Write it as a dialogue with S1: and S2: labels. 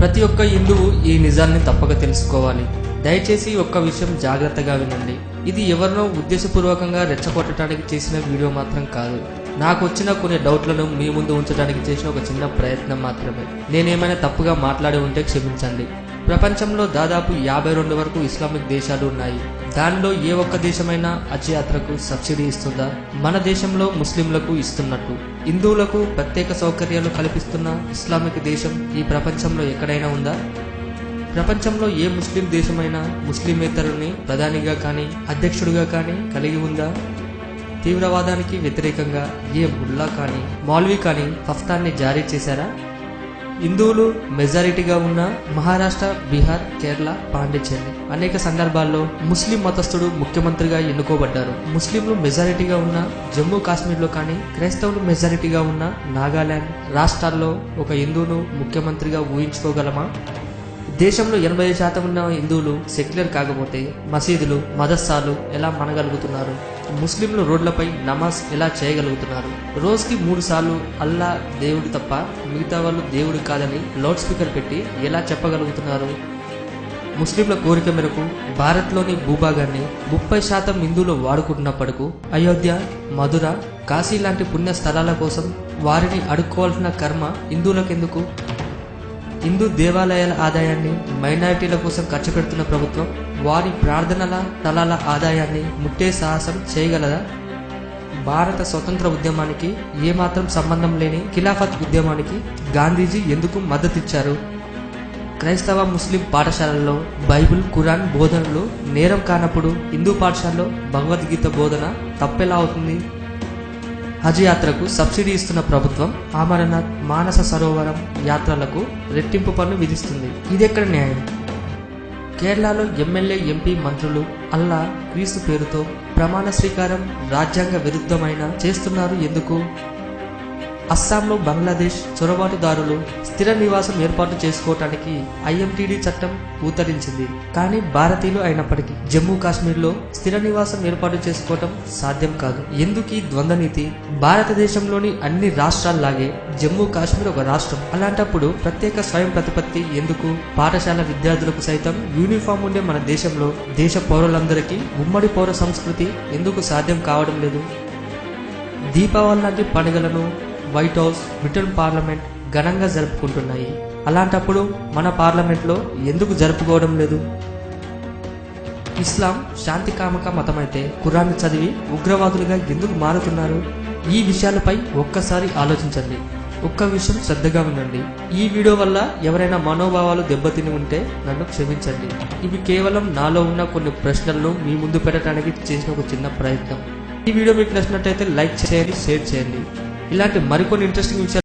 S1: ప్రతి ఒక్క హిందువు ఈ నిజాన్ని తప్పక తెలుసుకోవాలి. దయచేసి ఒక్క విషయం జాగ్రత్తగా వినండి. ఇది ఎవరినో ఉద్దేశపూర్వకంగా రెచ్చగొట్టడానికి చేసిన వీడియో మాత్రం కాదు. నాకు వచ్చిన కొన్ని డౌట్లను మీ ముందు ఉంచడానికి చేసిన ఒక చిన్న ప్రయత్నం మాత్రమే. నేనేమైనా తప్పుగా మాట్లాడి ఉంటే క్షమించండి. ప్రపంచంలో దాదాపు 52 వరకు ఇస్లామిక్ దేశాలు ఉన్నాయి. దానిలో ఏ ఒక్క దేశమైనా హజ్ యాత్రకు సబ్సిడీ ఇస్తుందా? మన దేశంలో ముస్లింలకు ఇస్తున్నట్టు హిందువులకు ప్రత్యేక సౌకర్యాలు కల్పిస్తున్న ఇస్లామిక్ దేశం ఈ ప్రపంచంలో ఎక్కడైనా ఉందా? ప్రపంచంలో ఏ ముస్లిం దేశమైనా ముస్లిమేతరుని ప్రధానిగా కానీ అధ్యక్షుడిగా కానీ కలిగి ఉందా? తీవ్రవాదానికి వ్యతిరేకంగా ఏ ముల్లా కానీ మౌల్వీ కానీ ఫత్వాని జారీ చేశారా? హిందువులు మెజారిటీగా ఉన్న మహారాష్ట్ర, బీహార్, కేరళ, పాండిచ్చేరి అనేక సందర్భాల్లో ముస్లిం మతస్థుడు ముఖ్యమంత్రిగా ఎన్నుకోబడ్డారు. ముస్లింలు మెజారిటీగా ఉన్న జమ్మూ కాశ్మీర్లో కానీ క్రైస్తవులు మెజారిటీగా ఉన్న నాగాలాండ్ రాష్ట్రాల్లో ఒక హిందువును ముఖ్యమంత్రిగా ఊహించుకోగలమా? దేశంలో 80% ఉన్న హిందువులు సెక్యులర్ కాకపోతే మసీదులు, మదర్సాలు ఎలా మనగలుగుతున్నారు? ముస్లింలు రోడ్లపై నమాజ్ ఎలా చేయగలుగుతున్నారు? రోజుకి 3 సార్లు అల్లా దేవుడు తప్ప మిగతా వాళ్ళు దేవుడు కాదని లౌడ్ స్పీకర్ పెట్టి ఎలా చెప్పగలుగుతున్నారు? ముస్లింల కోరిక మేరకు భారత్లోని భూభాగాన్ని 30% హిందువులు వాడుకుంటున్నప్పటికీ అయోధ్య, మధుర, కాశీ లాంటి పుణ్య స్థలాల కోసం వారిని అడుక్కోవాల్సిన కర్మ హిందువులకెందుకు? హిందూ దేవాలయాల ఆదాయాన్ని మైనారిటీల కోసం ఖర్చు పెడుతున్న ప్రభుత్వం వారి ప్రార్థనల స్థలాల ఆదాయాన్ని ముట్టే సాహసం చేయగలదా? భారత స్వతంత్ర ఉద్యమానికి ఏమాత్రం సంబంధం లేని ఖిలాఫత్ ఉద్యమానికి గాంధీజీ ఎందుకు మద్దతిచ్చారు? క్రైస్తవ ముస్లిం పాఠశాలల్లో బైబిల్, ఖురాన్ బోధనలు నేరం కానప్పుడు హిందూ పాఠశాలలో భగవద్గీత బోధన తప్పెలా అవుతుంది? హజ్ యాత్రకు సబ్సిడీ ఇస్తున్న ప్రభుత్వం అమరనాథ్, మానస సరోవరం యాత్రలకు రెట్టింపు పన్ను విధిస్తుంది. ఇదెక్కడ న్యాయం? కేరళలో ఎమ్మెల్యే, ఎంపీ, మంత్రులు అల్లా, క్రీస్తు పేరుతో ప్రమాణ స్వీకారం రాజ్యాంగ విరుద్ధమైన చేస్తున్నారు ఎందుకు? అస్సాంలో బంగ్లాదేశ్ చొరబాటుదారులు స్థిర నివాసం ఏర్పాటు చేసుకోవటానికి ఐఎంటీడీ చట్టం ఊతరించింది. కానీ భారతీయులు అయినప్పటికీ జమ్మూ కాశ్మీర్లో స్థిర నివాసం ఏర్పాటు చేసుకోవటం సాధ్యం కాదు. ఎందుకు ఈ ద్వంద్వ నీతి? భారతదేశంలోని అన్ని రాష్ట్రాల్లాగే జమ్మూ కాశ్మీర్ ఒక రాష్ట్రం. అలాంటప్పుడు ప్రత్యేక స్వయం ప్రతిపత్తి ఎందుకు? పాఠశాల విద్యార్థులకు సైతం యూనిఫామ్ ఉండే మన దేశంలో దేశ పౌరులందరికీ ఉమ్మడి పౌర సంస్కృతి ఎందుకు సాధ్యం కావడం లేదు? దీపావళి లాంటి పండుగలను వైట్ హౌస్, బ్రిటన్ పార్లమెంట్ ఘనంగా జరుపుకుంటున్నాయి. అలాంటప్పుడు మన పార్లమెంట్లో ఎందుకు జరుపుకోవడం లేదు? ఇస్లాం శాంతి కామక మతమైతే ఖురాన్ చదివి ఉగ్రవాదులుగా ఎందుకు మారుతున్నారు? ఈ విషయాలపై ఒక్కసారి ఆలోచించండి. ఒక్క విషయం శ్రద్ధగా వినండి. ఈ వీడియో వల్ల ఎవరైనా మనోభావాలు దెబ్బతిని ఉంటే నన్ను క్షమించండి. ఇవి కేవలం నాలో ఉన్న కొన్ని ప్రశ్నలను మీ ముందు పెట్టడానికి చేసిన ఒక చిన్న ప్రయత్నం. ఈ వీడియో మీకు నచ్చినట్లయితే లైక్ చేయండి, షేర్ చేయండి. ఇలాంటి మరికొన్ని ఇంట్రెస్టింగ్ విషయాలు